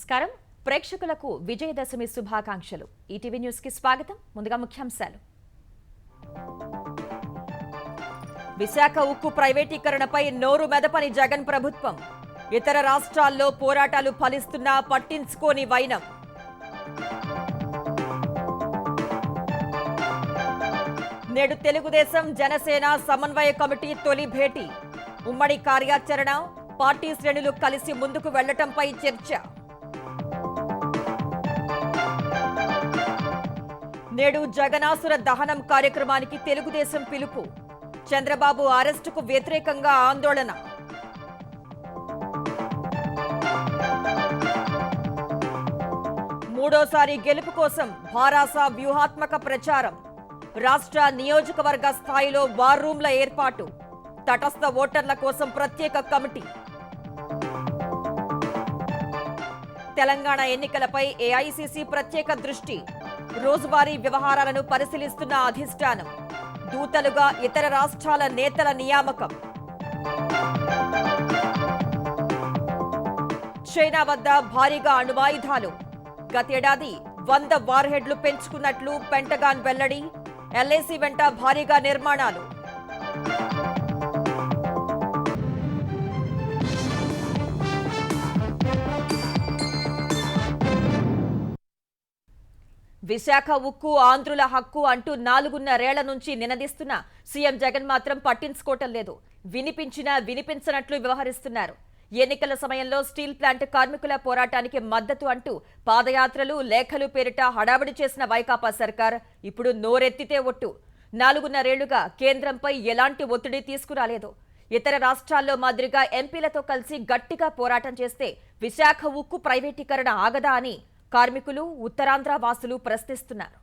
నమస్కారం ప్రేక్షకులకు విజయదశమి శుభాకాంక్షలు ఈటీవీ న్యూస్ కి స్వాగతం ముందుగా ముఖ్యాంశాలు విశాఖ ఉక్కు ప్రైవేటీకరణపై నోరు మెదపని జగన్ ప్రభుత్వం ఇతర రాష్ట్రాల్లో పోరాటాలు ఫలిస్తున్నా పట్టించుకోని వైనం నేడు తెలుగుదేశం జనసేన సమన్వయ కమిటీ తొలి భేటీ ఉమ్మడి కార్యాచరణ పార్టీ శ్రేణులు కలిసి ముందుకు వెళ్లటంపై చర్చ నేడు జగనాసుర దహనం కార్యక్రమానికి తెలుగుదేశం పిలుపు చంద్రబాబు అరెస్టుకు వ్యతిరేకంగా ఆందోళన మూడోసారి గెలుపు కోసం భారాస వ్యూహాత్మక ప్రచారం రాష్ట్ర నియోజకవర్గ స్థాయిలో వార్ రూమ్ల ఏర్పాటు తటస్థ ఓటర్ల కోసం ప్రత్యేక కమిటీ తెలంగాణ ఎన్నికలపై ఏఐసీసీ ప్రత్యేక దృష్టి రోజువారీ వ్యవహారాలను పరిశీలిస్తున్న అధిష్టానం దూతలుగా ఇతర రాష్ట్రాల నేతల నియామకం చైనా వద్ద భారీగా అణ్వాయుధాలు గతేడాది 100 వార్ హెడ్లు పెంచుకున్నట్లు పెంటగాన్ వెల్లడి ఎల్ఏసీ వెంట భారీగా నిర్మాణాలు విశాఖ ఉక్కు ఆంధ్రుల హక్కు అంటూ 4.5 నుంచి నినదిస్తున్న సీఎం జగన్ మాత్రం పట్టించుకోవటం లేదు వినిపించినా వినిపించనట్లు వ్యవహరిస్తున్నారు ఎన్నికల సమయంలో స్టీల్ ప్లాంట్ కార్మికుల పోరాటానికి మద్దతు అంటూ పాదయాత్రలు లేఖలు పేరిట హడావిడి చేసిన వైకాపా సర్కార్ ఇప్పుడు నోరెత్తితే ఒట్టు 4.5 కేంద్రంపై ఎలాంటి ఒత్తిడి తీసుకురాలేదు ఇతర రాష్ట్రాల్లో మాదిరిగా ఎంపీలతో కలిసి గట్టిగా పోరాటం చేస్తే విశాఖ ఉక్కు ప్రైవేటీకరణ ఆగదా అని కార్మికులు ఉత్తరాంధ్ర వాసులు ప్రశ్నిస్తున్నారు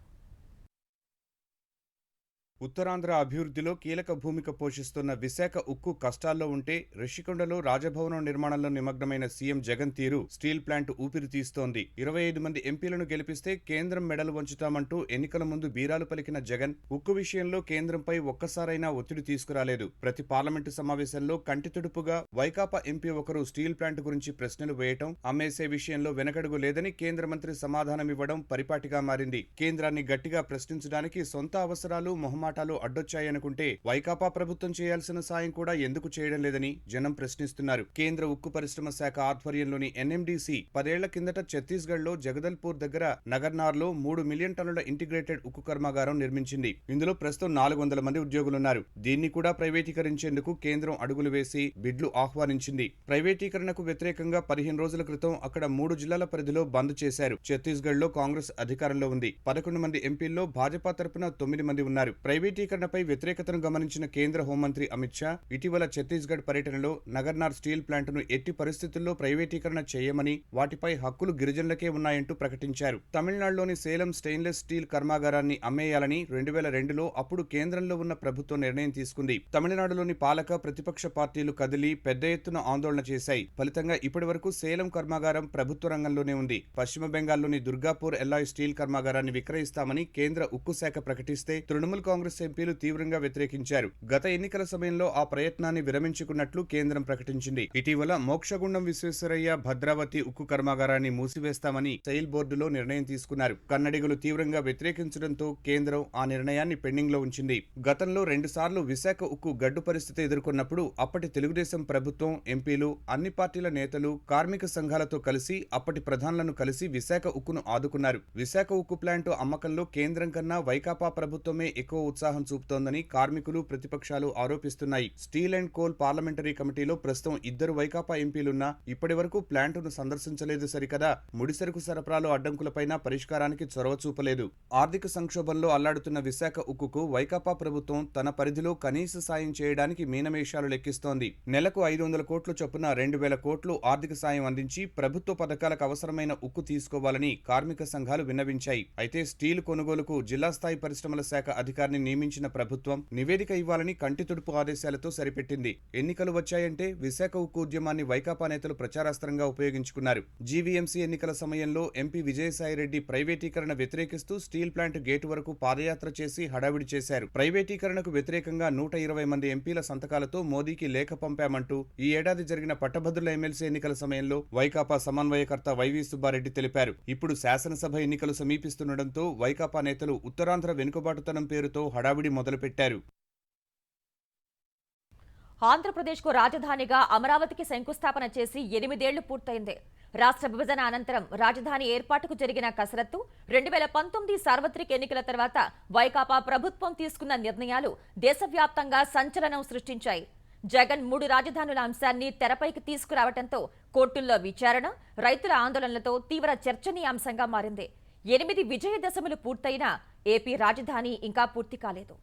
ఉత్తరాంధ్ర అభివృద్ధిలో కీలక భూమిక పోషిస్తున్న విశాఖ ఉక్కు కష్టాల్లో ఉంటే రిషికొండలో రాజభవనం నిర్మాణంలో నిమగ్నమైన సీఎం జగన్ తీరు స్టీల్ ప్లాంట్ ఊపిరి తీస్తోంది 25 మంది ఎంపీలను గెలిపిస్తే కేంద్రం మెడలు వంచుతామంటూ ఎన్నికల ముందు బీరాలు పలికిన జగన్ ఉక్కు విషయంలో కేంద్రంపై ఒక్కసారైనా ఒత్తిడి తీసుకురాలేదు ప్రతి పార్లమెంటు సమావేశంలో కంటితుడుపుగా వైకాపా ఎంపీ ఒకరు స్టీల్ ప్లాంట్ గురించి ప్రశ్నలు వేయటం అమ్మేసే విషయంలో వెనకడుగు లేదని కేంద్ర మంత్రి సమాధానమివ్వడం పరిపాటిగా మారింది కేంద్రాన్ని గట్టిగా ప్రశ్నించడానికి సొంత అవసరాలు మొహమాటాలు అడ్డొచ్చాయనుకుంటే వైకాపా ప్రభుత్వం చేయాల్సిన సాయం కూడా ఎందుకు చేయడం లేదని జనం ప్రశ్నిస్తున్నారు కేంద్ర ఉక్కు పరిశ్రమ శాఖ ఆధ్వర్యంలోని ఎన్ఎండీసీ 10 ఏళ్ల కిందట ఛత్తీస్గఢ్ లో జగదల్పూర్ దగ్గర నగర్నార్లో 3 మిలియన్ టన్నుల ఇంటిగ్రేటెడ్ ఉక్కు కర్మాగారం నిర్మించింది ఇందులో ప్రస్తుతం 400 మంది ఉద్యోగులున్నారు దీన్ని కూడా ప్రైవేటీకరించేందుకు కేంద్రం అడుగులు వేసి బిడ్లు ఆహ్వానించింది ప్రైవేటీకరణకు వ్యతిరేకంగా 15 రోజుల క్రితం అక్కడ 3 జిల్లాల పరిధిలో బంద్ చేశారు ఛత్తీస్గఢ్ లో కాంగ్రెస్ అధికారంలో ఉంది 11 మంది ఎంపీల్లో భాజపా తరపున 9 మంది ఉన్నారు ప్రైవేటీకరణపై వ్యతిరేకతను గమనించిన కేంద్ర హోంమంత్రి అమిత్ షా ఇటీవల ఛత్తీస్గఢ్ పర్యటనలో నగర్నార్ స్టీల్ ప్లాంట్ను ఎట్టి పరిస్థితుల్లో ప్రైవేటీకరణ చేయమని వాటిపై హక్కులు గిరిజనులకే ఉన్నాయంటూ ప్రకటించారు తమిళనాడులోని సేలం స్టెయిన్లెస్ స్టీల్ కర్మాగారాన్ని అమ్మేయాలని 2002లో అప్పుడు కేంద్రంలో ఉన్న ప్రభుత్వం నిర్ణయం తీసుకుంది తమిళనాడులోని పాలక ప్రతిపక్ష పార్టీలు కదిలి పెద్ద ఎత్తున ఆందోళన చేశాయి ఫలితంగా ఇప్పటి వరకు సేలం కర్మాగారం ప్రభుత్వ రంగంలోనే ఉంది పశ్చిమ బెంగాల్లోని దుర్గాపూర్ ఎల్లాయ్ స్టీల్ కర్మాగారాన్ని విక్రయిస్తామని కేంద్ర ఉక్కు శాఖ ప్రకటిస్తే తృణమూల్ కాంగ్రెస్ ఎంపీలు తీవ్రంగా వ్యతిరేకించారు గత ఎన్నికల సమయంలో ఆ ప్రయత్నాన్ని విరమించుకున్నట్లు కేంద్రం ప్రకటించింది ఇటీవల మోక్షగుండం విశ్వేశ్వరయ్య భద్రావతి ఉక్కు కర్మాగారాన్ని మూసివేస్తామని సెయిల్ బోర్డులో నిర్ణయం తీసుకున్నారు కన్నడిగులు తీవ్రంగా వ్యతిరేకించడంతో కేంద్రం ఆ నిర్ణయాన్ని పెండింగ్ లో ఉంచింది గతంలో 2 సార్లు విశాఖ ఉక్కు గడ్డు పరిస్థితి ఎదుర్కొన్నప్పుడు అప్పటి తెలుగుదేశం ప్రభుత్వం ఎంపీలు అన్ని పార్టీల నేతలు కార్మిక సంఘాలతో కలిసి అప్పటి ప్రధానులను కలిసి విశాఖ ఉక్కును ఆదుకున్నారు విశాఖ ఉక్కు ప్లాంట్ అమ్మకంలో కేంద్రం కన్నా వైకాపా ప్రభుత్వమే ఎక్కువ ఉత్సాహం చూపుతోందని కార్మికులు ప్రతిపక్షాలు ఆరోపిస్తున్నాయి స్టీల్ అండ్ కోల్ పార్లమెంటరీ కమిటీలో ప్రస్తుతం 2 వైకాపా ఎంపీలున్నా ఇప్పటి వరకు ప్లాంటును సందర్శించలేదు సరికదా ముడిసరుకు సరఫరాలో అడ్డంకులపైన పరిష్కారానికి చొరవ చూపలేదు ఆర్థిక సంక్షోభంలో అల్లాడుతున్న విశాఖ ఉక్కుకు వైకాపా ప్రభుత్వం తన పరిధిలో కనీస సాయం చేయడానికి మీనమేషాలు లెక్కిస్తోంది నెలకు 500 కోట్ల చొప్పున 2000 కోట్లు ఆర్థిక సాయం అందించి ప్రభుత్వ పథకాలకు అవసరమైన ఉక్కు తీసుకోవాలని కార్మిక సంఘాలు విన్నవించాయి అయితే స్టీల్ కొనుగోలుకు జిల్లా స్థాయి పరిశ్రమల శాఖ అధికారిని నియమించిన ప్రభుత్వం నివేదిక ఇవ్వాలని కంటితుడుపు ఆదేశాలతో సరిపెట్టింది. ఎన్నికలు వచ్చాయంటే విశాఖ ఉక్కు ఉద్యమాన్ని వైకాపా నేతలు ప్రచారాస్త్రంగా ఉపయోగించుకున్నారు. జీవీఎంసీ ఎన్నికల సమయంలో ఎంపీ విజయసాయిరెడ్డి ప్రైవేటీకరణ వ్యతిరేకిస్తూ స్టీల్ ప్లాంట్ గేటు వరకు పాదయాత్ర చేసి హడావిడి చేశారు. ప్రైవేటీకరణకు వ్యతిరేకంగా 120 మంది ఎంపీల సంతకాలతో మోదీకి లేఖ పంపామంటూ ఈ ఏడాది జరిగిన పట్టభద్రుల ఎమ్మెల్సీ ఎన్నికల సమయంలో వైకాపా సమన్వయకర్త వైవి సుబ్బారెడ్డి తెలిపారు. ఇప్పుడు శాసనసభ ఎన్నికలు సమీపిస్తుండటంతో వైకాపా నేతలు ఉత్తరాంధ్ర వెనుకబాటుతనం పేరుతో హడావిడి మొదలుపెట్టారు. ఆంధ్రప్రదేశ్కు రాజధానిగా అమరావతికి శంకుస్థాపన చేసి 8 ఏళ్లు పూర్తయింది. రాష్ట్ర విభజన అనంతరం రాజధాని ఏర్పాటుకు జరిగిన కసరత్తు, 2019 సార్వత్రిక ఎన్నికల తర్వాత వైకాపా ప్రభుత్వం తీసుకున్న నిర్ణయాలు దేశవ్యాప్తంగా సంచలనం సృష్టించాయి. జగన్ 3 రాజధానుల అంశాన్ని తెరపైకి తీసుకురావడంతో కోర్టుల్లో విచారణ, రైతుల ఆందోళనలతో తీవ్ర చర్చనీయాంశంగా మారింది. 8 విజయదశములు పూర్తయినా ఏపీ రాజధాని ఇంకా పూర్తి కాలేదు.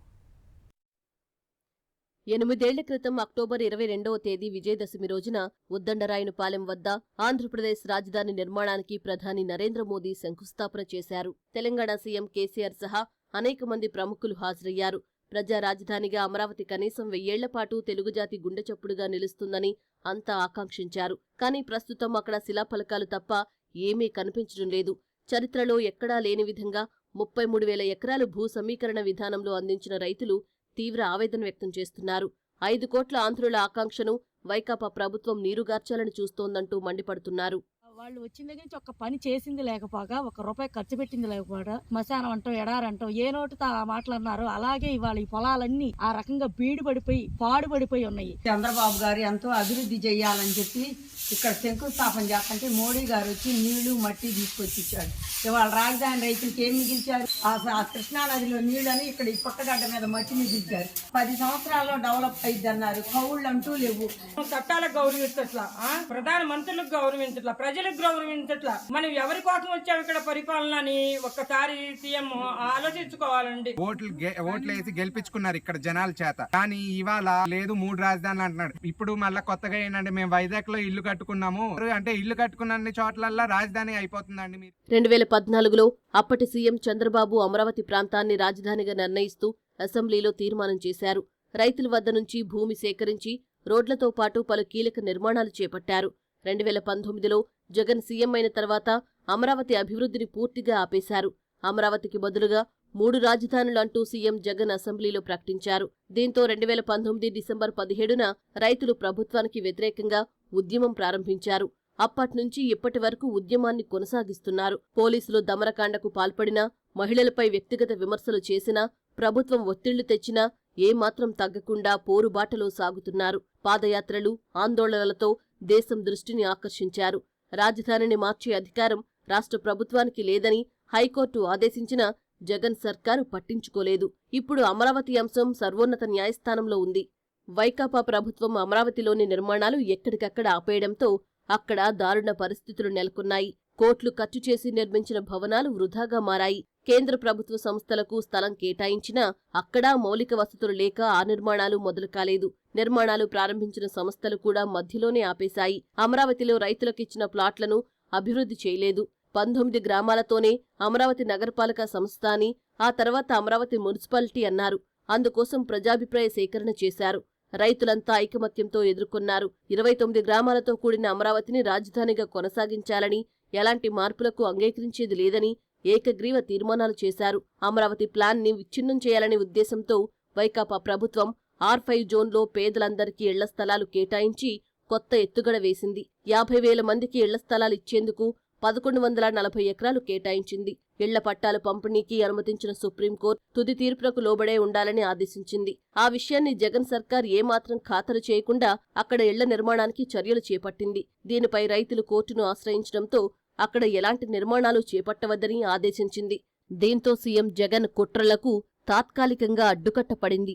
8 ఏళ్ల క్రితం అక్టోబర్ 22వ తేదీ విజయదశమి రోజున ఉద్దండరాయునిపాలెం వద్ద ఆంధ్రప్రదేశ్ రాజధాని నిర్మాణానికి ప్రధాని నరేంద్ర మోదీ శంకుస్థాపన చేశారు. తెలంగాణ సీఎం కేసీఆర్ సహా అనేక మంది ప్రముఖులు హాజరయ్యారు. ప్రజా రాజధానిగా అమరావతి కనీసం 1000 ఏళ్ల పాటు తెలుగుజాతి గుండెచప్పుడుగా నిలుస్తుందని అంతా ఆకాంక్షించారు. కానీ ప్రస్తుతం అక్కడ శిలాఫలకాలు తప్ప ఏమీ కనిపించడం లేదు. చరిత్రలో ఎక్కడా లేని విధంగా 33,000 ఎకరాలు భూ సమీకరణ విధానంలో అందించిన రైతులు తీవ్ర ఆవేదన వ్యక్తం చేస్తున్నారు. 5 కోట్ల ఆంధ్రుల ఆకాంక్షను వైకాపా ప్రభుత్వం నీరుగార్చాలని చూస్తోందంటూ మండిపడుతున్నారు. వాళ్ళు వచ్చిన దగ్గర నుంచి ఒక్క పని చేసింది లేకపోగా, ₹1 ఖర్చు పెట్టింది లేకపోగా, శ్మశానం అంటాం, ఎడారంటాం, ఏ నోటితో ఆ మాటలన్నారు. అలాగే ఇవాళ ఈ పొలాలన్నీ ఆ రకంగా బీడుపడిపోయి పాడుపడిపోయి ఉన్నాయి. చంద్రబాబు గారు ఎంతో అభివృద్ధి చేయాలని చెప్పి ఇక్కడ శంకుస్థాపన చేస్తుంటే మోడీ గారు వచ్చి నీళ్లు మట్టి తీసుకొచ్చి ఇచ్చాడు. ఇవాళ రాజధాని రైతులకి ఏం మిగిల్చారు? ఆ కృష్ణానదిలో నీళ్ళని ఇక్కడ ఈ పక్కగడ్డ మీద మట్టి మిగిల్చారు. 10 సంవత్సరాల్లో డెవలప్ అయింది అన్నారు. కౌళ్ళు అంటూ లేవు. చట్టాలకు గౌరవించట్లా, ప్రధాన మంత్రులకు గౌరవించట్లా, ప్రజలకు గౌరవించట్లా. మనం ఎవరి కోసం వచ్చాము ఇక్కడ పరిపాలన అని ఒక్కసారి సీఎం ఆలోచించుకోవాలండి. ఓట్లు వేసి గెలిపించుకున్నారు ఇక్కడ జనాల చేత. కానీ ఇవాళ లేదు 3 రాజధానులు అంటున్నాడు. ఇప్పుడు మళ్ళా కొత్తగా ఏంటంటే మేము వైజాగ్ లో ఇల్లు కట్టుకున్నాము అంటే ఇల్లు కట్టుకున్న చోట్లల్లా రాజధాని అయిపోతుందండి. 2014లో అప్పటి సీఎం చంద్రబాబు అమరావతి ప్రాంతాన్ని రాజధానిగా నిర్ణయిస్తూ అసెంబ్లీలో తీర్మానం చేశారు. రైతుల వద్ద నుంచి భూమి సేకరించి రోడ్లతో పాటు పలు కీలక నిర్మాణాలు చేపట్టారు. 2019లో జగన్ సీఎం అయిన తర్వాత అమరావతి అభివృద్ధిని పూర్తిగా ఆపేశారు. అమరావతికి బదులుగా 3 రాజధానులు అంటూ సీఎం జగన్ అసెంబ్లీలో ప్రకటించారు. దీంతో 2019 డిసెంబర్ 17న రైతులు ప్రభుత్వానికి వ్యతిరేకంగా ఉద్యమం ప్రారంభించారు. అప్పట్నుంచి ఇప్పటి వరకు ఉద్యమాన్ని కొనసాగిస్తున్నారు. పోలీసులు దమరకాండకు పాల్పడినా, మహిళలపై వ్యక్తిగత విమర్శలు చేసినా, ప్రభుత్వం ఒత్తిళ్లు తెచ్చినా ఏమాత్రం తగ్గకుండా పోరుబాటలో సాగుతున్నారు. పాదయాత్రలు, ఆందోళనలతో దేశం దృష్టిని ఆకర్షించారు. రాజధానిని మార్చే అధికారం రాష్ట్ర ప్రభుత్వానికి లేదని హైకోర్టు ఆదేశించినా జగన్ సర్కారు పట్టించుకోలేదు. ఇప్పుడు అమరావతి అంశం సర్వోన్నత న్యాయస్థానంలో ఉంది. వైకాపా ప్రభుత్వం అమరావతిలోని నిర్మాణాలు ఎక్కడికక్కడ ఆపేయడంతో అక్కడ దారుణ పరిస్థితులు నెలకొన్నాయి. కోట్లు ఖర్చు చేసి నిర్మించిన భవనాలు వృధాగా మారాయి. కేంద్ర ప్రభుత్వ సంస్థలకు స్థలం కేటాయించినా అక్కడా మౌలిక వసతులు లేక ఆ నిర్మాణాలు మొదలు కాలేదు. నిర్మాణాలు ప్రారంభించిన సంస్థలు కూడా మధ్యలోనే ఆపేశాయి. అమరావతిలో రైతులకిచ్చిన ప్లాట్లను అభివృద్ధి చేయలేదు. 19 గ్రామాలతోనే అమరావతి నగరపాలక సంస్థ అని, ఆ తర్వాత అమరావతి మున్సిపాలిటీ అన్నారు. అందుకోసం ప్రజాభిప్రాయ సేకరణ చేశారు. రైతులంతా ఐకమత్యంతో ఎదుర్కొన్నారు. 29 గ్రామాలతో కూడిన అమరావతిని రాజధానిగా కొనసాగించాలని, ఎలాంటి మార్పులకు అంగీకరించేది లేదని ఏకగ్రీవ తీర్మానాలు చేశారు. అమరావతి ప్లాన్ ని విచ్ఛిన్నం చేయాలనే ఉద్దేశంతో వైకాపా ప్రభుత్వం R5 జోన్లో పేదలందరికీ ఇళ్ల స్థలాలు కేటాయించి కొత్త ఎత్తుగడ వేసింది. 50,000 మందికి ఇళ్ల స్థలాలు ఇచ్చేందుకు 1140 ఎకరాలు కేటాయించింది. ఇళ్ల పట్టాలు పంపిణీకి అనుమతించిన సుప్రీంకోర్టు తుది తీర్పులకు లోబడే ఉండాలని ఆదేశించింది. ఆ విషయాన్ని జగన్ సర్కార్ ఏమాత్రం ఖాతరు చేయకుండా అక్కడ ఇళ్ల నిర్మాణానికి చర్యలు చేపట్టింది. దీనిపై రైతులు కోర్టును ఆశ్రయించడంతో అక్కడ ఎలాంటి నిర్మాణాలు చేపట్టవద్దని ఆదేశించింది. దీంతో సీఎం జగన్ కుట్రలకు తాత్కాలికంగా అడ్డుకట్ట పడింది.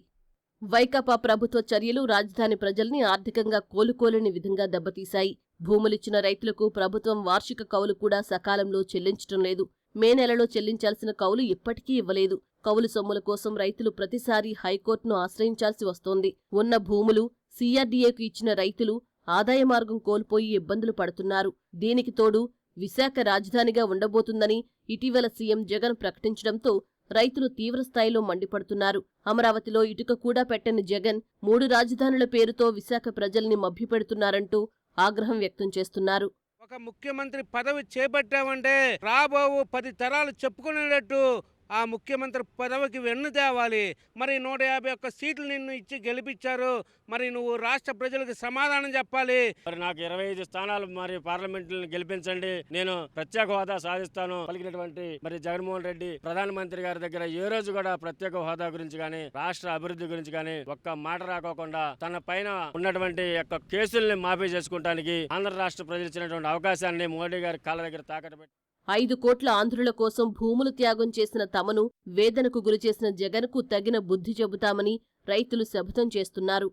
వైకాపా ప్రభుత్వ చర్యలు రాజధాని ప్రజల్ని ఆర్థికంగా కోలుకోలేని విధంగా దెబ్బతీశాయి. భూములిచ్చిన రైతులకు ప్రభుత్వం వార్షిక కౌలు కూడా సకాలంలో చెల్లించడం లేదు. మే నెలలో చెల్లించాల్సిన కౌలు ఇప్పటికీ ఇవ్వలేదు. కౌలు సొమ్ముల కోసం రైతులు ప్రతిసారి హైకోర్టును ఆశ్రయించాల్సి వస్తోంది. ఉన్న భూములు CRDAకు ఇచ్చిన రైతులు ఆదాయ మార్గం కోల్పోయి ఇబ్బందులు పడుతున్నారు. దీనికి తోడు విశాఖ రాజధానిగా ఉండబోతుందని ఇటీవల సీఎం జగన్ ప్రకటించడంతో రైతులు తీవ్రస్థాయిలో మండిపడుతున్నారు. అమరావతిలో ఇటుక కూడా పెట్టని జగన్ 3 రాజధానుల పేరుతో విశాఖ ప్రజల్ని మభ్యపెడుతున్నారంటూ ఆగ్రహం వ్యక్తం చేస్తున్నారు. ఒక ముఖ్యమంత్రి పదవి చేపట్టామంటే రాబో 10 తరాలు చెప్పుకునేటట్టు ఆ ముఖ్యమంత్రి పదవికి వెన్ను తేవాలి. మరి 151 సీట్లు నిన్ను ఇచ్చి గెలిపించారు. మరి నువ్వు రాష్ట్ర ప్రజలకు సమాధానం చెప్పాలి. మరి నాకు 25 స్థానాలు మరి పార్లమెంట్లను గెలిపించండి, నేను ప్రత్యేక హోదా సాధిస్తాను పలికినటువంటి మరి జగన్మోహన్ రెడ్డి ప్రధానమంత్రి గారి దగ్గర ఏ రోజు కూడా ప్రత్యేక హోదా గురించి కానీ రాష్ట్ర అభివృద్ధి గురించి కానీ ఒక్క మాట రాకోకుండా తన పైన ఉన్నటువంటి యొక్క కేసుల్ని మాఫీ చేసుకుంటానికి ఆంధ్ర రాష్ట్ర ప్రజలు ఇచ్చినటువంటి అవకాశాన్ని మోడీ గారి కాళ్ళ దగ్గర తాకట్టు పెట్టి 5 కోట్ల ఆంధ్రుల కోసం భూములు త్యాగం చేసిన తమను వేదనకు గురిచేసిన జగన్కు తగిన బుద్ధి చెబుతామని రైతులు శపథం చేస్తున్నారు.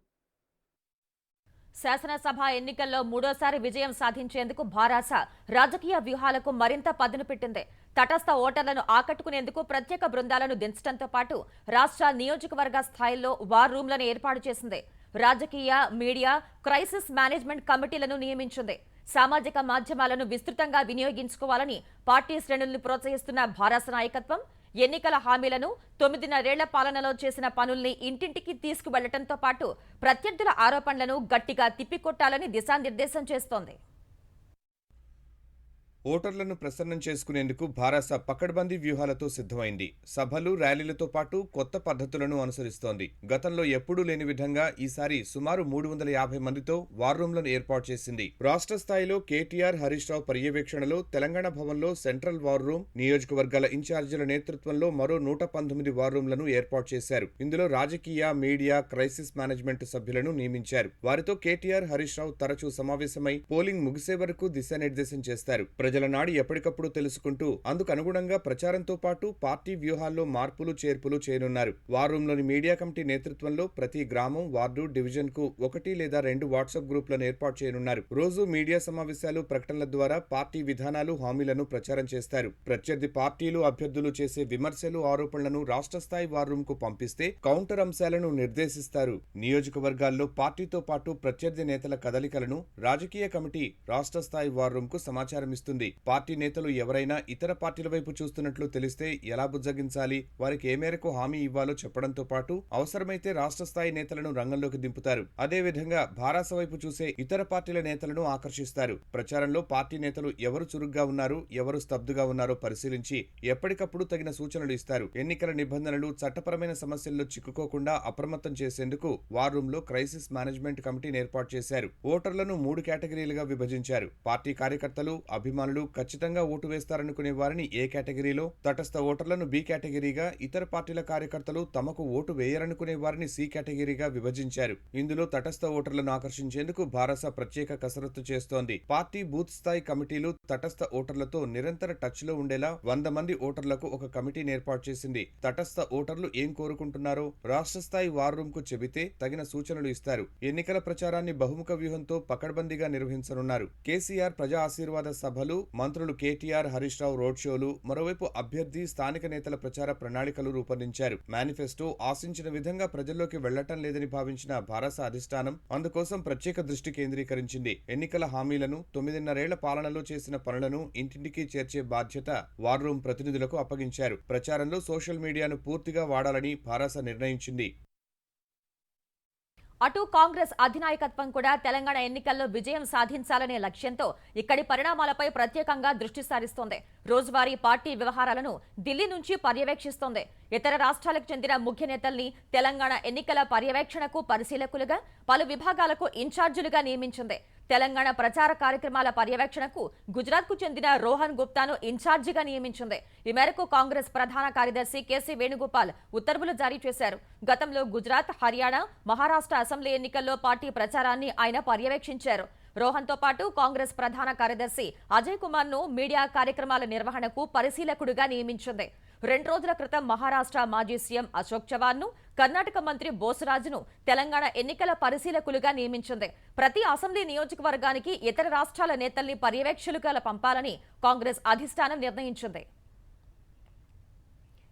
శాసనసభ ఎన్నికల్లో 3వ విజయం సాధించేందుకు భారాస రాజకీయ వ్యూహాలకు మరింత పదును పెట్టింది. తటస్థ ఓటర్లను ఆకట్టుకునేందుకు ప్రత్యేక బృందాలను దించడంతో పాటు రాష్ట్ర నియోజకవర్గ స్థాయిల్లో వార్ రూమ్లను ఏర్పాటు చేసింది. రాజకీయ, మీడియా, క్రైసిస్ మేనేజ్మెంట్ కమిటీలను నియమించింది. సామాజిక మాధ్యమాలను విస్తృతంగా వినియోగించుకోవాలని పార్టీ శ్రేణులను ప్రోత్సహిస్తున్న భారాస నాయకత్వం ఎన్నికల హామీలను 9.5 పాలనలో చేసిన పనుల్ని ఇంటింటికి తీసుకువెళ్లడంతో పాటు ప్రత్యర్థుల ఆరోపణలను గట్టిగా తిప్పికొట్టాలని దిశానిర్దేశం చేస్తోంది. ఓటర్లను ప్రసన్నం చేసుకునేందుకు భారాస పకడ్బందీ వ్యూహాలతో సిద్ధమైంది. సభలు, ర్యాలీలతో పాటు కొత్త పద్ధతులను అనుసరిస్తోంది. గతంలో ఎప్పుడూ లేని విధంగా ఈసారి సుమారు 350 మందితో వార్ రూమ్లను ఏర్పాటు చేసింది. రాష్ట్ర స్థాయిలో కేటీఆర్, హరీష్ రావు పర్యవేక్షణలో తెలంగాణ భవన్లో సెంట్రల్ వార్ రూమ్, నియోజకవర్గాల ఇన్ఛార్జీల నేతృత్వంలో మరో 119 వార్ రూమ్లను ఏర్పాటు చేశారు. ఇందులో రాజకీయ, మీడియా, క్రైసిస్ మేనేజ్మెంట్ సభ్యులను నియమించారు. వారితో కేటీఆర్, హరీష్ రావు తరచూ సమావేశమై పోలింగ్ ముగిసే వరకు దిశానిర్దేశం చేస్తారు. ప్రజల నాడి ఎప్పటికప్పుడు తెలుసుకుంటూ అందుకు అనుగుణంగా ప్రచారంతో పాటు పార్టీ వ్యూహాల్లో మార్పులు చేర్పులు చేయనున్నారు. వార్ రూమ్లోని మీడియా కమిటీ నేతృత్వంలో ప్రతి గ్రామం, వార్డు, డివిజన్ కు 1 లేదా 2 వాట్సాప్ గ్రూపులను ఏర్పాటు చేయనున్నారు. రోజు మీడియా సమావేశాలు, ప్రకటనల ద్వారా పార్టీ విధానాలు, హామీలను ప్రచారం చేస్తారు. ప్రత్యర్థి పార్టీలు, అభ్యర్థులు చేసే విమర్శలు, ఆరోపణలను రాష్ట్ర స్థాయి వార్ రూమ్ కు పంపిస్తే కౌంటర్ అంశాలను నిర్దేశిస్తారు. నియోజకవర్గాల్లో పార్టీతో పాటు ప్రత్యర్థి నేతల కదలికలను రాజకీయ కమిటీ రాష్ట్ర స్థాయి వార్ రూమ్ కు సమాచారం ఇస్తుంది. పార్టీ నేతలు ఎవరైనా ఇతర పార్టీల వైపు చూస్తున్నట్లు తెలిస్తే ఎలా బుజ్జగించాలి, వారికి ఏ మేరకు హామీ ఇవ్వాలో చెప్పడంతో పాటు అవసరమైతే రాష్ట్ర స్థాయి నేతలను రంగంలోకి దింపుతారు. అదేవిధంగా భారాస వైపు చూసే ఇతర పార్టీల నేతలను ఆకర్షిస్తారు. ప్రచారంలో పార్టీ నేతలు ఎవరు చురుగ్గా ఉన్నారు, ఎవరు స్తబ్దుగా ఉన్నారో పరిశీలించి ఎప్పటికప్పుడు తగిన సూచనలు ఇస్తారు. ఎన్నికల నిబంధనలు, చట్టపరమైన సమస్యల్లో చిక్కుకోకుండా అప్రమత్తం చేసేందుకు వార్ రూమ్ లో క్రైసిస్ మేనేజ్మెంట్ కమిటీని ఏర్పాటు చేశారు. ఓటర్లను 3 కేటగిరీలుగా విభజించారు. పార్టీ కార్యకర్తలు, అభిమానులు ఖచ్చితంగా ఓటు వేస్తారనుకునే వారిని ఏ కేటగిరీలో, తటస్థ ఓటర్లను బి కేటగిరీగా, ఇతర పార్టీల కార్యకర్తలు తమకు ఓటు వేయరనుకునే వారిని సి కేటగిరీగా విభజించారు. ఇందులో తటస్థ ఓటర్లను ఆకర్షించేందుకు భారాస ప్రత్యేక కసరత్తు చేస్తోంది. పార్టీ బూత్ స్థాయి కమిటీలు తటస్థ ఓటర్లతో నిరంతర టచ్ లో ఉండేలా 100 మంది ఓటర్లకు ఒక కమిటీని ఏర్పాటు చేసింది. తటస్థ ఓటర్లు ఏం కోరుకుంటున్నారో రాష్ట్ర స్థాయి వార్ రూమ్ కు చెబితే తగిన సూచనలు ఇస్తారు. ఎన్నికల ప్రచారాన్ని బహుముఖ వ్యూహంతో పకడ్బందీగా నిర్వహించనున్నారు. కేసీఆర్ ప్రజా ఆశీర్వాద సభలు, మంత్రులు కేటీఆర్, హరీష్ రావు రోడ్ షోలు, మరోవైపు అభ్యర్థి, స్థానిక నేతల ప్రచార ప్రణాళికలు రూపొందించారు. మేనిఫెస్టో ఆశించిన విధంగా ప్రజల్లోకి వెళ్లటం లేదని భావించిన భారాస అధిష్టానం అందుకోసం ప్రత్యేక దృష్టి కేంద్రీకరించింది. ఎన్నికల హామీలను, 9.5 పాలనలో చేసిన పనులను ఇంటింటికి చేర్చే బాధ్యత వార్ రూమ్ ప్రతినిధులకు అప్పగించారు. ప్రచారంలో సోషల్ మీడియాను పూర్తిగా వాడాలని భారాస నిర్ణయించింది. అటు కాంగ్రెస్ అధినాయకత్వం కూడా తెలంగాణ ఎన్నికల్లో విజయం సాధించాలనే లక్ష్యంతో ఇక్కడి పరిణామాలపై ప్రత్యేకంగా దృష్టి సారిస్తోంది. రోజువారీ పార్టీ వ్యవహారాలను ఢిల్లీ నుంచి పర్యవేక్షిస్తోంది. ఇతర రాష్ట్రాలకు చెందిన ముఖ్య నేతల్ని తెలంగాణ ఎన్నికల పర్యవేక్షణకు పరిశీలకులుగా, పలు విభాగాలకు ఇన్ఛార్జీలుగా నియమించింది. తెలంగాణ ప్రచార కార్యక్రమాల పర్యవేక్షణకు గుజరాత్కు చెందిన రోహన్ గుప్తాను ఇన్ఛార్జిగా నియమించింది. ఈ మేరకు కాంగ్రెస్ ప్రధాన కార్యదర్శి కేసీ వేణుగోపాల్ ఉత్తర్వులు జారీ చేశారు. గతంలో గుజరాత్, హర్యానా, మహారాష్ట్ర అసెంబ్లీ ఎన్నికల్లో పార్టీ ప్రచారాన్ని ఆయన పర్యవేక్షించారు. రోహన్తో పాటు కాంగ్రెస్ ప్రధాన కార్యదర్శి అజయ్ కుమార్ ను మీడియా కార్యక్రమాల నిర్వహణకు పరిశీలకుడిగా నియమించింది. 2 రోజుల క్రితం మహారాష్ట్ర మాజీ సీఎం అశోక్ చవాన్ ను, కర్ణాటక మంత్రి బోసరాజును తెలంగాణ ఎన్నికల పరిశీలకులుగా నియమించింది. ప్రతి అసెంబ్లీ నియోజకవర్గానికి ఇతర రాష్ట్రాల నేతల్ని పర్యవేక్షకులుగా పంపాలని కాంగ్రెస్ అధిష్టానం నిర్ణయించింది.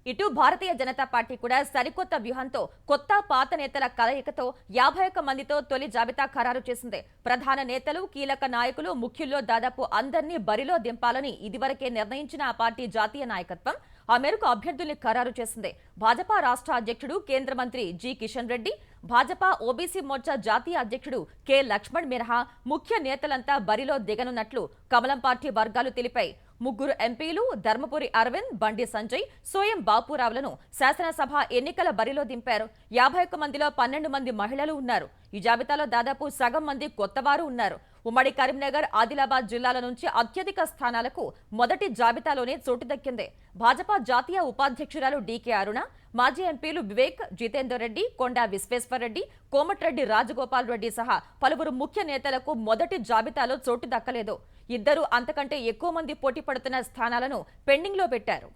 ఇటు భారతీయ జనతా పార్టీ కూడా సరికొత్త వ్యూహంతో కొత్త, పాత నేతల కలయికతో 51 మందితో తొలి జాబితా ఖరారు చేసింది. ప్రధాన నేతలు, కీలక నాయకులు, ముఖ్యుల్లో దాదాపు అందరినీ బరిలో దింపాలని ఇదివరకే నిర్ణయించిన ఆ పార్టీ జాతీయ నాయకత్వం ఆ మేరకు అభ్యర్థుల్ని ఖరారు చేసింది. భాజపా రాష్ట్ర అధ్యక్షుడు కేంద్ర మంత్రి జి కిషన్ రెడ్డి, భాజపా ఓబీసీ మోర్చా జాతీయ అధ్యక్షుడు కె లక్ష్మణ్ మినహా ముఖ్య నేతలంతా బరిలో దిగనున్నట్లు కమలం పార్టీ వర్గాలు తెలిపాయి. 3 ఎంపీలు ధర్మపురి అరవింద్, బండి సంజయ్, సోయం బాపురావులను శాసనసభ ఎన్నికల బరిలో దింపారు. 51 మందిలో 12 మంది మహిళలు ఉన్నారు. ఈ జాబితాలో దాదాపు సగం మంది కొత్తవారు ఉన్నారు. ఉమ్మడి కరీంనగర్, ఆదిలాబాద్ జిల్లాల నుంచి అత్యధిక స్థానాలకు మొదటి జాబితాలోనే చోటు దక్కింది. భాజపా జాతీయ ఉపాధ్యక్షురాలు డీకే అరుణ, మాజీ ఎంపీలు వివేక్, జితేందర్ రెడ్డి, కొండా విశ్వేశ్వరరెడ్డి, కోమటిరెడ్డి రాజగోపాల్ రెడ్డి సహా పలువురు ముఖ్య నేతలకు మొదటి జాబితాలో చోటు దక్కలేదు. ఇద్దరు అంతకంటే ఎక్కువ మంది పోటీ పడుతున్న స్థానాలను పెండింగ్లో పెట్టారు.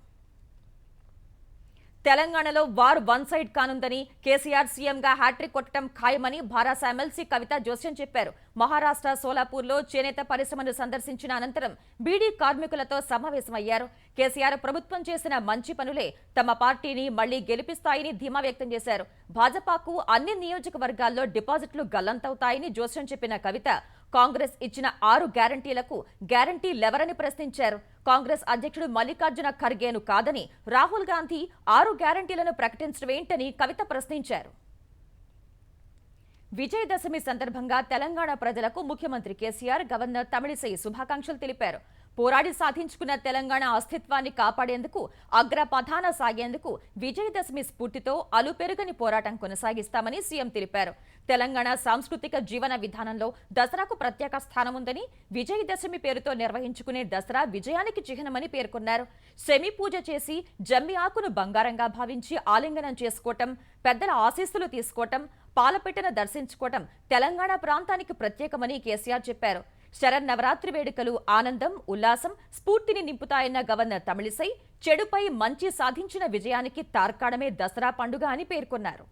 తెలంగాణలో వార్ వన్ సైడ్ కానుందని, కేసీఆర్ సీఎంగా హ్యాట్రిక్ కొట్టడం ఖాయమని భారాస ఎమ్మెల్సీ కవిత జోస్యం చెప్పారు. మహారాష్ట్ర సోలాపూర్లో చేనేత పరిశ్రమను సందర్శించిన అనంతరం బీడీ కార్మికులతో సమావేశమయ్యారు. కేసీఆర్ ప్రభుత్వం చేసిన మంచి పనులే తమ పార్టీని మళ్లీ గెలిపిస్తాయని ధీమా వ్యక్తం చేశారు. భాజపాకు అన్ని నియోజకవర్గాల్లో డిపాజిట్లు గల్లంతవుతాయని జోస్యం చెప్పిన కవిత కాంగ్రెస్ ఇచ్చిన 6 గ్యారంటీలకు గ్యారంటీలెవరని ప్రశ్నించారు. కాంగ్రెస్ అధ్యక్షుడు మల్లికార్జున ఖర్గేను కాదని రాహుల్ గాంధీ 6 గ్యారంటీలను ప్రకటించడమేంటని కవిత ప్రశ్నించారు. విజయదశమి సందర్భంగా తెలంగాణ ప్రజలకు ముఖ్యమంత్రి కేసీఆర్, గవర్నర్ తమిళిసై శుభాకాంక్షలు తెలిపారు. పోరాడి సాధించుకున్న తెలంగాణ అస్తిత్వాన్ని కాపాడేందుకు, అగ్రపథాన సాగేందుకు విజయదశమి స్ఫూర్తితో అలుపెరుగని పోరాటం కొనసాగిస్తామని సీఎం తెలిపారు. తెలంగాణ సాంస్కృతిక జీవన విధానంలో దసరాకు ప్రత్యేక స్థానం ఉందని, విజయదశమి పేరుతో నిర్వహించుకునే దసరా విజయానికి చిహ్నమని పేర్కొన్నారు. శమి పూజ చేసి జమ్మి ఆకును బంగారంగా భావించి ఆలింగనం చేసుకోవటం, పెద్దల ఆశీస్సులు తీసుకోవటం, పాలపెట్టను దర్శించుకోవటం తెలంగాణ ప్రాంతానికి ప్రత్యేకమని కేసీఆర్ చెప్పారు. శరన్నవరాత్రి వేడుకలు ఆనందం, ఉల్లాసం, స్ఫూర్తిని నింపుతాయన్న గవర్నర్ తమిళిసై చెడుపై మంచి సాధించిన విజయానికి తార్కాణమే దసరా పండుగ అని పేర్కొన్నారు.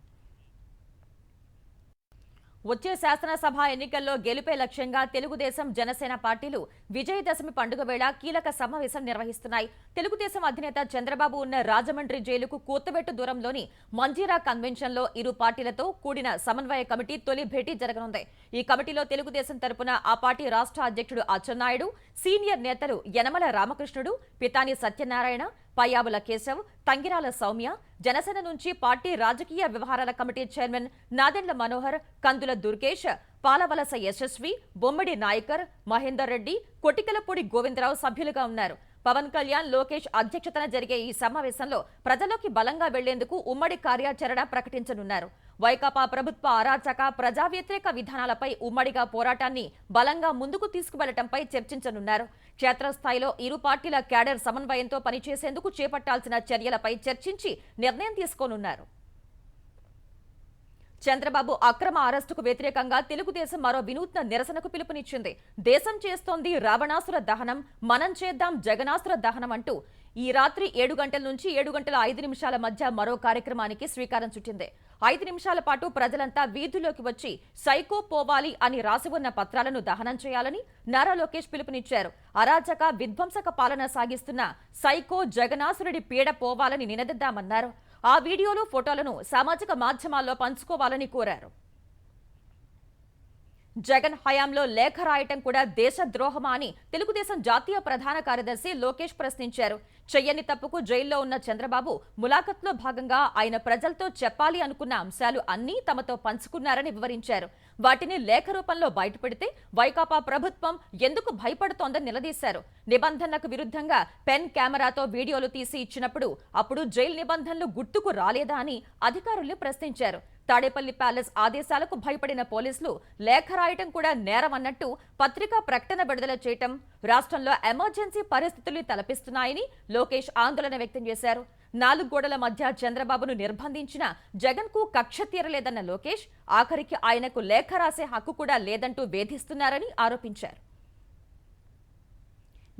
వచ్చే శాసనసభ ఎన్నికల్లో గెలుపే లక్ష్యంగా తెలుగుదేశం, జనసేన పార్టీలు విజయదశమి పండుగ వేళ కీలక సమావేశం నిర్వహిస్తున్నాయి. తెలుగుదేశం అధినేత చంద్రబాబు ఉన్న రాజమండ్రి జైలుకు కూతబెట్టు దూరంలోని మంజీరా కన్వెన్షన్లో ఇరు పార్టీలతో కూడిన సమన్వయ కమిటీ తొలి భేటీ జరగనుంది. ఈ కమిటీలో తెలుగుదేశం తరపున ఆ పార్టీ రాష్ట్ర అధ్యక్షుడు అచ్చెన్నాయుడు, సీనియర్ నేతలు యనమల రామకృష్ణుడు, పితాని సత్యనారాయణ, పయ్యావుల కేశవ్, తంగిరాల సౌమ్య, జనసేన నుంచి పార్టీ రాజకీయ వ్యవహారాల కమిటీ చైర్మన్ నాదెండ్ల మనోహర్, కందుల దుర్గేష్, పాలవలస యశస్వి, బొమ్మిడి నాయకర్, మహేందర్ రెడ్డి, కొటికలపూడి గోవిందరావు సభ్యులుగా ఉన్నారు. పవన్ కళ్యాణ్, లోకేష్ అధ్యక్షతన జరిగే ఈ సమావేశంలో ప్రజల్లోకి బలంగా వెళ్లేందుకు ఉమ్మడి కార్యాచరణ ప్రకటించనున్నారు. వైకాపా ప్రభుత్వ అరాచక, ప్రజా వ్యతిరేక విధానాలపై ఉమ్మడిగా పోరాటాన్ని బలంగా ముందుకు తీసుకువెళ్లటంపై చర్చించనున్నారు. క్షేత్రస్థాయిలో ఇరు పార్టీల క్యాడర్ సమన్వయంతో పనిచేసేందుకు చేపట్టాల్సిన చర్యలపై చర్చించి నిర్ణయం తీసుకోనున్నారు. చంద్రబాబు అక్రమ అరెస్టుకు వ్యతిరేకంగా తెలుగుదేశం మరో వినూత్న నిరసనకు పిలుపునిచ్చింది. దేశం చేస్తోంది రావణాసుర దహనం, మనం చేద్దాం జగనాసుర దహనం అంటూ ఈ రాత్రి 7 గంటల నుంచి 7 గంటల 5 నిమిషాల మధ్య మరో కార్యక్రమానికి శ్రీకారం చుట్టింది. 5 నిమిషాల పాటు ప్రజలంతా వీధుల్లోకి వచ్చి సైకో పోవాలి అని రాసి ఉన్న పత్రాలను దహనం చేయాలని నారా లోకేష్ పిలుపునిచ్చారు. అరాచక, విధ్వంసక పాలన సాగిస్తున్న సైకో జగనాసురుడి పీడ పోవాలని నినదిద్దామన్నారు. ఆ వీడియోలు, ఫోటోలను సామాజిక మాధ్యమాల్లో పంచుకోవాలని కోరారు. జగన్ హయాంలో లేఖ రాయటం కూడా దేశద్రోహమా అని తెలుగుదేశం జాతీయ ప్రధాన కార్యదర్శి లోకేష్ ప్రశ్నించారు. చెయ్యని తప్పుకు జైల్లో ఉన్న చంద్రబాబు ములాఖత్లో భాగంగా ఆయన ప్రజలతో చెప్పాలి అనుకున్న అంశాలు అన్నీ తమతో పంచుకున్నారని వివరించారు. వాటిని లేఖ రూపంలో బయటపెడితే వైకాపా ప్రభుత్వం ఎందుకు భయపడుతోందని నిలదీశారు. నిబంధనలకు విరుద్ధంగా పెన్, కెమెరాతో వీడియోలు తీసి ఇచ్చినప్పుడు అప్పుడు జైలు నిబంధనలు గుర్తుకు రాలేదా అని అధికారుల్ని ప్రశ్నించారు. తాడేపల్లి ప్యాలెస్ ఆదేశాలకు భయపడిన పోలీసులు లేఖ రాయటం కూడా నేరం అన్నట్టు పత్రికా ప్రకటన విడుదల చేయటం రాష్ట్రంలో ఎమర్జెన్సీ పరిస్థితుల్ని తలపిస్తున్నాయని లోకేష్ ఆందోళన వ్యక్తం చేశారు. 4 గోడల మధ్య చంద్రబాబును నిర్బంధించిన జగన్కు కక్ష తీరలేదన్న లోకేష్ ఆఖరికి ఆయనకు లేఖ రాసే హక్కు కూడా లేదంటూ వేధిస్తున్నారని ఆరోపించారు.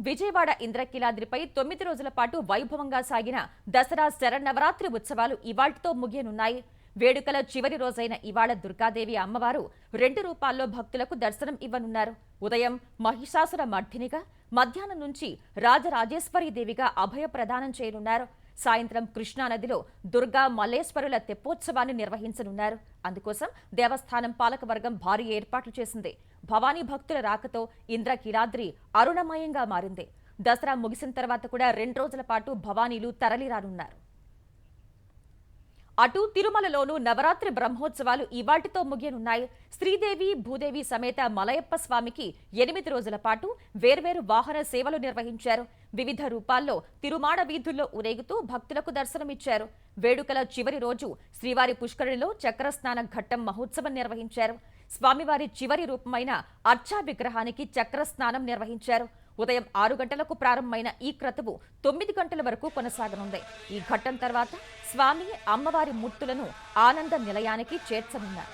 విజయవాడ ఇంద్రకీలాద్రిపై 9 రోజుల పాటు వైభవంగా సాగిన దసరా శరన్నవరాత్రి ఉత్సవాలు ఇవాళ్టితో ముగియనున్నాయి. వేడుకల చివరి రోజైన ఇవాళ దుర్గాదేవి అమ్మవారు 2 రూపాల్లో భక్తులకు దర్శనం ఇవ్వనున్నారు. ఉదయం మహిషాసుర మర్దినిగా, మధ్యాహ్నం నుంచి రాజరాజేశ్వరీదేవిగా అభయ ప్రదానం చేయనున్నారు. సాయంత్రం కృష్ణానదిలో దుర్గా మల్లేశ్వరుల తెప్పోత్సవాన్ని నిర్వహించనున్నారు. అందుకోసం దేవస్థానం పాలకవర్గం భారీ ఏర్పాట్లు చేసింది. భవానీ భక్తుల రాకతో ఇంద్రకీలాద్రి అరుణమయంగా మారింది. దసరా ముగిసిన తర్వాత కూడా 2 రోజుల పాటు భవానీలు తరలిరానున్నారు. అటు తిరుమలలోనూ నవరాత్రి బ్రహ్మోత్సవాలు ఇవాళ్టితో ముగియనున్నాయి. శ్రీదేవి భూదేవి సమేత మలయప్ప స్వామికి 8 రోజుల పాటు వేర్వేరు వాహన సేవలు నిర్వహించారు. వివిధ రూపాల్లో తిరుమాడ వీధుల్లో ఊరేగుతూ భక్తులకు దర్శనమిచ్చారు. వేడుకల చివరి రోజు శ్రీవారి పుష్కరిణిలో చక్రస్నాన ఘట్టం మహోత్సవం నిర్వహించారు. స్వామివారి చివరి రూపమైన అర్చా విగ్రహానికి చక్రస్నానం నిర్వహించారు. ఉదయం 6 గంటలకు ప్రారంభమైన ఈ క్రతువు 9 గంటల వరకు కొనసాగనుంది. ఈ ఘట్టం తర్వాత స్వామి అమ్మవారి మూర్తులను ఆనంద నిలయానికి చేర్చనున్నారు.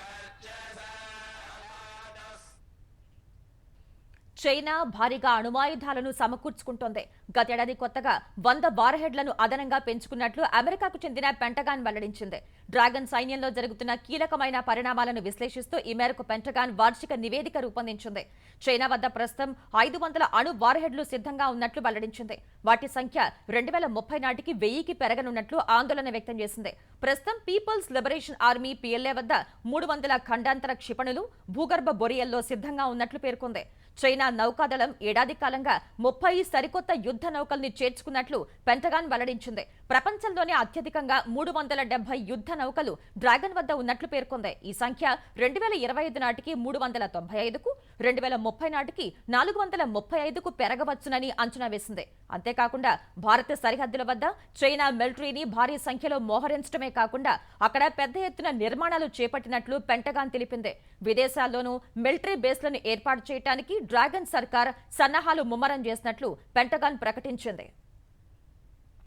చైనా భారీగా అణువాయుధాలను సమకూర్చుకుంటోంది. గతేడాది కొత్తగా 100 వార్హెడ్లను అదనంగా పెంచుకున్నట్లు అమెరికాకు చెందిన పెంటగాన్ వెల్లడించింది. డ్రాగన్ సైన్యంలో జరుగుతున్న కీలకమైన పరిణామాలను విశ్లేషిస్తూ ఈ మేరకు పెంటగాన్ వార్షిక నివేదిక రూపొందించింది. చైనా వద్ద ప్రస్తుతం 500 అణు వార్హెడ్లు సిద్ధంగా ఉన్నట్లు వెల్లడించింది. వాటి సంఖ్య 2030 నాటికి 1000కి పెరగనున్నట్లు ఆందోళన వ్యక్తం చేసింది. ప్రస్తుతం పీపుల్స్ లిబరేషన్ ఆర్మీ PLA వద్ద 300 ఖండాంతర క్షిపణులు భూగర్భ బొరియల్లో సిద్ధంగా ఉన్నట్లు పేర్కొంది. చైనా నౌకాదళం ఏడాది కాలంగా 30 సరికొత్త యుద్ధ నౌకల్ని చేర్చుకున్నట్లు పెంటగాన్ వెల్లడించింది. ప్రపంచంలోనే అత్యధికంగా 370 యుద్ధ నౌకలు డ్రాగన్ వద్ద ఉన్నట్లు పేర్కొంది. ఈ సంఖ్య 2025 నాటికి 395కు, 2030 నాటికి 435కు పెరగవచ్చునని అంచనా వేసింది. అంతేకాకుండా భారత సరిహద్దుల వద్ద చైనా మిలిటరీని భారీ సంఖ్యలో మోహరించడమే కాకుండా అక్కడ పెద్ద ఎత్తున నిర్మాణాలు చేపట్టినట్లు పెంటగాన్ తెలిపింది. విదేశాల్లోనూ మిలిటరీ బేస్లను ఏర్పాటు చేయడానికి డ్రాగన్ సర్కార్ సన్నాహాలు ముమ్మరం చేసినట్లు పెంటగాన్ ప్రకటించింది.